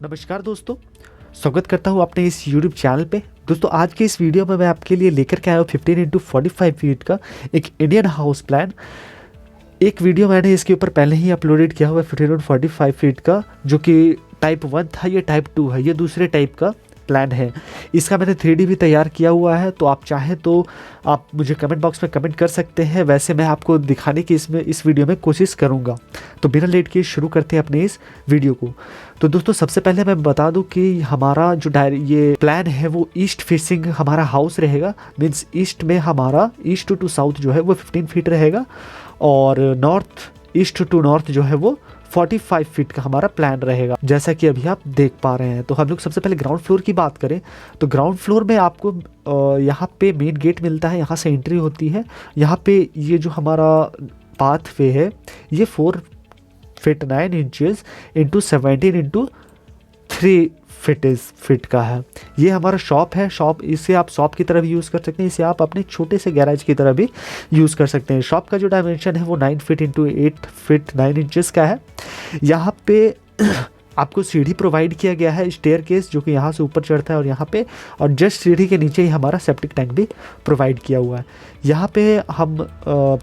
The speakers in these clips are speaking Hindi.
नमस्कार दोस्तों, स्वागत करता हूँ अपने इस YouTube चैनल पे। दोस्तों आज के इस वीडियो में मैं आपके लिए लेकर के आया हूँ 15x45 फीट का एक इंडियन हाउस प्लान। एक वीडियो मैंने इसके ऊपर पहले ही अपलोडेड किया हुआ है 15x45 फीट का, जो कि टाइप 1 था। ये टाइप 2 है, ये दूसरे टाइप का प्लान है। इसका मैंने 3D भी तैयार किया हुआ है, तो आप चाहें तो आप मुझे कमेंट बॉक्स में कमेंट कर सकते हैं। वैसे मैं आपको दिखाने की इस वीडियो में कोशिश करूंगा। तो बिना लेट किए शुरू करते हैं अपने इस वीडियो को। तो दोस्तों सबसे पहले मैं बता दूं कि हमारा जो ये प्लान है वो ईस्ट फेसिंग हमारा हाउस रहेगा। मीन्स ईस्ट में हमारा ईस्ट टू साउथ जो है वो 15 फीट रहेगा, और नॉर्थ ईस्ट टू नॉर्थ जो है वो 45 फीट का हमारा प्लान रहेगा, जैसा कि अभी आप देख पा रहे हैं। तो हम लोग सबसे पहले ग्राउंड फ्लोर की बात करें तो ग्राउंड फ्लोर में आपको यहाँ पे मेन गेट मिलता है, यहाँ से एंट्री होती है। यहाँ पे ये जो हमारा पाथ वे है ये 4 feet 9 inches into 17 into 3 feet का है। ये हमारा शॉप है। शॉप, इसे आप शॉप की तरह भी यूज़ कर सकते हैं, इसे आप अपने छोटे से गैराज की तरह भी यूज़ कर सकते हैं। शॉप का जो डायमेंशन है वो 9 फीट इंटू 8 फीट 9 इंचेस का है। यहाँ पे आपको सीढ़ी प्रोवाइड किया गया है, स्टेयर केस, जो कि यहाँ से ऊपर चढ़ता है और यहाँ पे, और जस्ट सीढ़ी के नीचे ही हमारा सेप्टिक टैंक भी प्रोवाइड किया हुआ है। यहाँ पे हम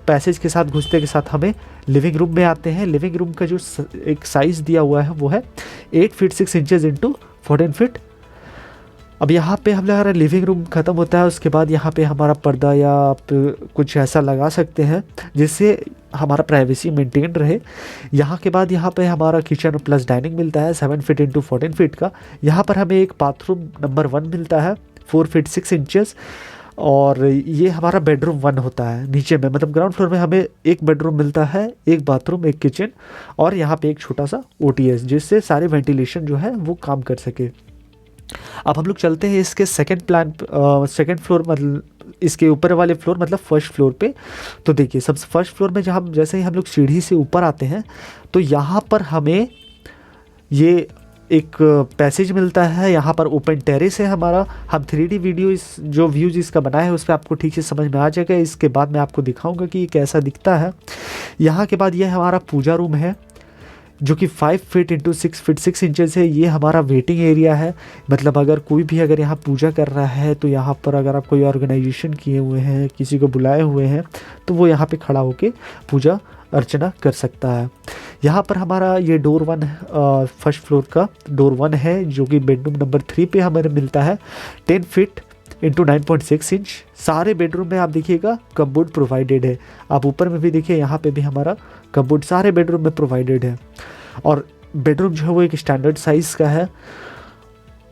पैसेज के साथ घुसते के साथ हमें लिविंग रूम में आते हैं। लिविंग रूम का जो एक साइज़ दिया हुआ है वो है 8 फीट 6 इंचेस इंटू 14 फीट। अब यहाँ पे हमारा लिविंग रूम ख़त्म होता है, उसके बाद यहाँ पे हमारा पर्दा या आप कुछ ऐसा लगा सकते हैं जिससे हमारा प्राइवेसी मेंटेन रहे। यहाँ के बाद यहाँ पे हमारा किचन प्लस डाइनिंग मिलता है 7 फीट इंटू 14 फीट का। यहाँ पर हमें एक बाथरूम नंबर 1 मिलता है 4 फीट 6 इंचेस, और ये हमारा बेडरूम 1 होता है नीचे में। मतलब ग्राउंड फ्लोर में हमें एक बेडरूम मिलता है, एक बाथरूम, एक किचन, और यहाँ पे एक छोटा सा OTS, जिससे सारे वेंटिलेशन जो है वो काम कर सके। अब हम लोग चलते हैं इसके सेकंड फ्लोर, मतलब इसके ऊपर वाले फ्लोर, मतलब फर्स्ट फ्लोर पे। तो देखिए सबसे फर्स्ट फ्लोर में जैसे ही हम लोग सीढ़ी से ऊपर आते हैं तो यहाँ पर हमें ये एक पैसेज मिलता है। यहाँ पर ओपन टेरेस है हमारा। हम 3D वीडियो इस जो व्यूज़ इसका बनाया है उस पर आपको ठीक से समझ में आ जाएगा। इसके बाद मैं आपको दिखाऊंगा कि ये कैसा दिखता है। यहाँ के बाद ये हमारा पूजा रूम है, जो कि 5 फीट इंटू 6 फीट 6 इंचेस है। ये हमारा वेटिंग एरिया है। मतलब अगर कोई भी अगर यहाँ पूजा कर रहा है तो यहाँ पर अगर आप कोई ऑर्गेनाइजेशन किए हुए हैं, किसी को बुलाए हुए हैं, तो वो यहाँ पे खड़ा होके पूजा अर्चना कर सकता है। यहाँ पर हमारा ये डोर 1 फर्स्ट फ्लोर का डोर 1 है, जो कि बेडरूम नंबर 3 पे हमें मिलता है 10 फीट इंटू 9.6 इंच। सारे बेडरूम में आप देखिएगा कपबोर्ड प्रोवाइडेड है। आप ऊपर में भी देखिए, यहाँ पे भी हमारा कपबोर्ड सारे बेडरूम में प्रोवाइडेड है, और बेडरूम जो है वो एक स्टैंडर्ड साइज़ का है।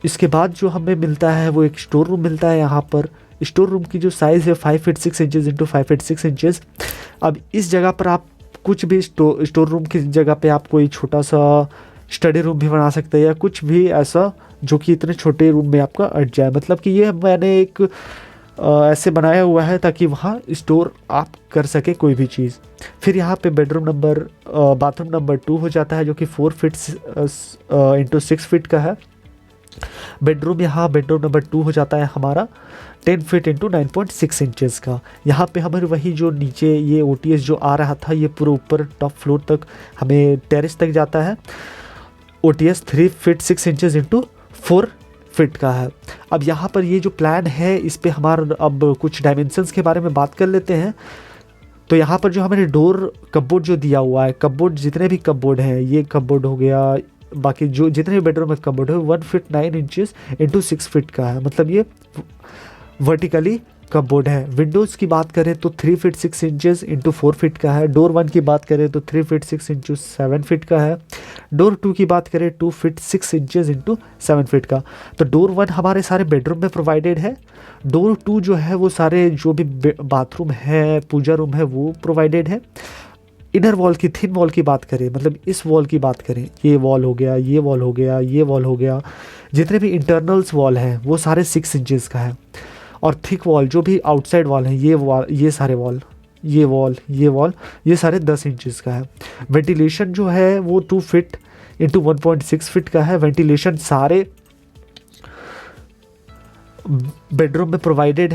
इसके बाद जो हमें मिलता है वो एक स्टोर रूम मिलता है। यहाँ पर स्टोर रूम की जो साइज़ है 5 feet 6 inches into 5 feet 6 inches. अब इस जगह पर आप कुछ भी स्टोर रूम की जगह पे आप कोई छोटा सा स्टडी रूम भी बना सकते हैं, या कुछ भी ऐसा जो कि इतने छोटे रूम में आपका अट जाए। मतलब कि ये मैंने एक ऐसे बनाया हुआ है ताकि वहाँ स्टोर आप कर सके कोई भी चीज़। फिर यहाँ पे बाथरूम नंबर 2 हो जाता है, जो कि 4 फीट इंटू 6 फीट का है। बेडरूम नंबर 2 हो जाता है हमारा 10 फीट इंटू 9.6 इंचेस का। यहाँ पे हमें वही जो नीचे ये OTS जो आ रहा था, ये पूरे ऊपर टॉप फ्लोर तक हमें टेरेस तक जाता है। OTS 3 feet 6 inches into 4 feet का है। अब यहाँ पर ये जो प्लान है इस पे हमारा अब कुछ डायमेंशंस के बारे में बात कर लेते हैं। तो यहाँ पर जो हमारे डोर कपबोर्ड जो दिया हुआ है, कपबोर्ड जितने भी कपबोर्ड हैं, ये कपबोर्ड हो गया, बाकी जो जितने भी बेडरूम में कपबोर्ड है 1 फीट 9 इंचेस इंटू 6 फीट का है। मतलब ये वर्टिकली कपबोर्ड है। विंडोज़ की बात करें तो 3 फीट 6 इंचेस इंटू 4 फीट का है। डोर 1 की बात करें तो 3 फीट 6 इंटू 7 फीट का है। डोर 2 की बात करें 2 फीट 6 इंचेस इंटू 7 फीट का। तो डोर 1 हमारे सारे बेडरूम में प्रोवाइडेड है। डोर 2 जो है वो सारे जो भी बाथरूम है, पूजा रूम है, वो प्रोवाइडेड है। इनर वॉल की, थिन वॉल की बात करें, मतलब इस वॉल की बात करें, ये वॉल हो गया, ये वॉल हो गया, ये वॉल हो गया, जितने भी इंटरनल्स वॉल हैं वो सारे 6 इंचेस का है। और थिक वॉल जो भी आउटसाइड वॉल है, ये सारे वॉल, ये सारे 10 इंचेस का है। वेंटिलेशन जो है वो 2 फीट इंटू 1.6 फीट का है। वेंटिलेशन सारे बेडरूम में प्रोवाइडेड,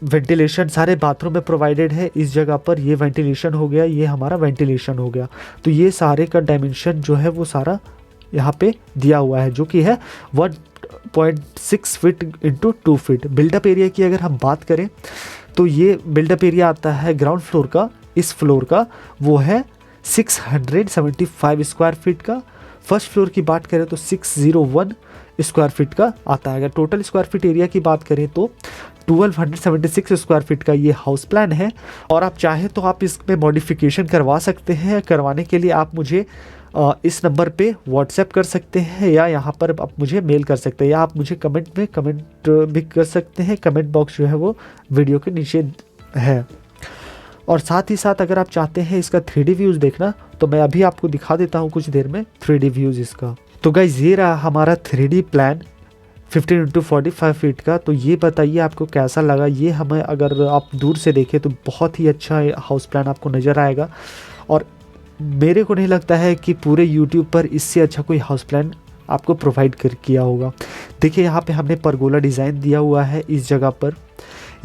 वेंटिलेशन सारे बाथरूम में प्रोवाइडेड है। इस जगह पर ये वेंटिलेशन हो गया, ये हमारा वेंटिलेशन हो गया। तो ये सारे का डायमेंशन जो है वो सारा यहाँ पे दिया हुआ है, जो कि है 1.6 फीट इंटू 2 फीट। बिल्डअप एरिया की अगर हम बात करें तो ये बिल्डअप एरिया आता है ग्राउंड फ्लोर का, इस फ्लोर का वो है 675 स्क्वायर फीट का। फर्स्ट फ्लोर की बात करें तो 601 स्क्वायर फीट का आता है। अगर टोटल स्क्वायर फीट एरिया की बात करें तो 1276 स्क्वायर फीट का ये हाउस प्लान है। और आप चाहे तो आप इसमें मॉडिफिकेशन करवा सकते हैं। करवाने के लिए आप मुझे इस नंबर पे व्हाट्सएप कर सकते हैं, या यहाँ पर आप मुझे मेल कर सकते हैं, या आप मुझे कमेंट में कमेंट भी कर सकते हैं। कमेंट बॉक्स जो है वो वीडियो के नीचे है। और साथ ही साथ अगर आप चाहते हैं इसका 3D व्यूज़ देखना तो मैं अभी आपको दिखा देता हूँ कुछ देर में 3D व्यूज़ इसका। तो गाइस ये रहा हमारा 3D प्लान 15x45 फीट का। तो ये बताइए आपको कैसा लगा। ये हमें अगर आप दूर से देखें तो बहुत ही अच्छा हाउस प्लान आपको नज़र आएगा, और मेरे को नहीं लगता है कि पूरे यूट्यूब पर इससे अच्छा कोई हाउस प्लान आपको प्रोवाइड किया होगा। देखिए यहाँ पे हमने परगोला डिज़ाइन दिया हुआ है इस जगह पर।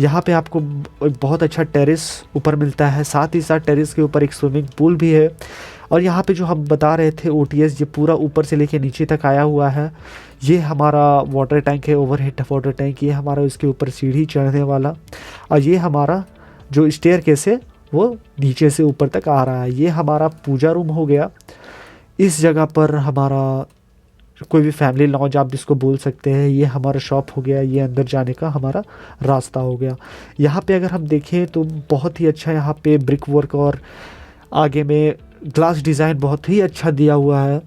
यहाँ पे आपको बहुत अच्छा टेरेस ऊपर मिलता है, साथ ही साथ टेरेस के ऊपर एक स्विमिंग पूल भी है। और यहाँ पे जो हम बता रहे थे OTS, ये पूरा ऊपर से लेके नीचे तक आया हुआ है। ये हमारा वाटर टैंक है, ओवरहेड वाटर टैंक। ये हमारा इसके ऊपर सीढ़ी चढ़ने वाला, और ये हमारा जो स्टेयरकेस है वो नीचे से ऊपर तक आ रहा है। ये हमारा पूजा रूम हो गया। इस जगह पर हमारा कोई भी फैमिली लॉन्ज आप जिसको बोल सकते हैं। ये हमारा शॉप हो गया, ये अंदर जाने का हमारा रास्ता हो गया। यहाँ पे अगर हम देखें तो बहुत ही अच्छा यहाँ पे ब्रिक वर्क और आगे में ग्लास डिज़ाइन बहुत ही अच्छा दिया हुआ है।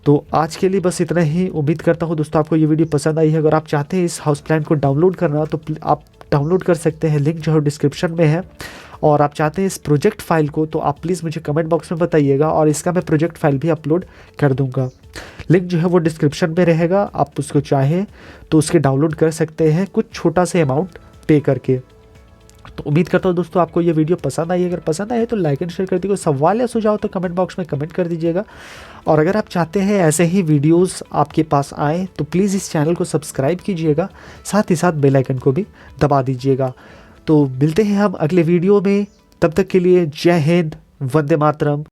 तो आज के लिए बस इतना ही। उम्मीद करता हूँ दोस्तों आपको ये वीडियो पसंद आई है। अगर आप चाहते हैं इस हाउस प्लान को डाउनलोड करना तो आप डाउनलोड कर सकते हैं, लिंक जो है डिस्क्रिप्शन में है। और आप चाहते हैं इस प्रोजेक्ट फाइल को तो आप प्लीज़ मुझे कमेंट बॉक्स में बताइएगा, और इसका मैं प्रोजेक्ट फाइल भी अपलोड कर दूंगा। लिंक जो है वो डिस्क्रिप्शन में रहेगा, आप उसको चाहें तो उसके डाउनलोड कर सकते हैं कुछ छोटा सा अमाउंट पे करके। तो उम्मीद करता हूँ दोस्तों आपको ये वीडियो पसंद आई। अगर पसंद आए तो लाइक एंड शेयर कर दीजिए। कोई सवाल या सुझाव तो कमेंट बॉक्स में कमेंट कर दीजिएगा। और अगर आप चाहते हैं ऐसे ही वीडियोस आपके पास आए तो प्लीज़ इस चैनल को सब्सक्राइब कीजिएगा, साथ ही साथ बेल आइकन को भी दबा दीजिएगा। तो मिलते हैं हम अगले वीडियो में, तब तक के लिए जय हिंद, वंदे मातरम।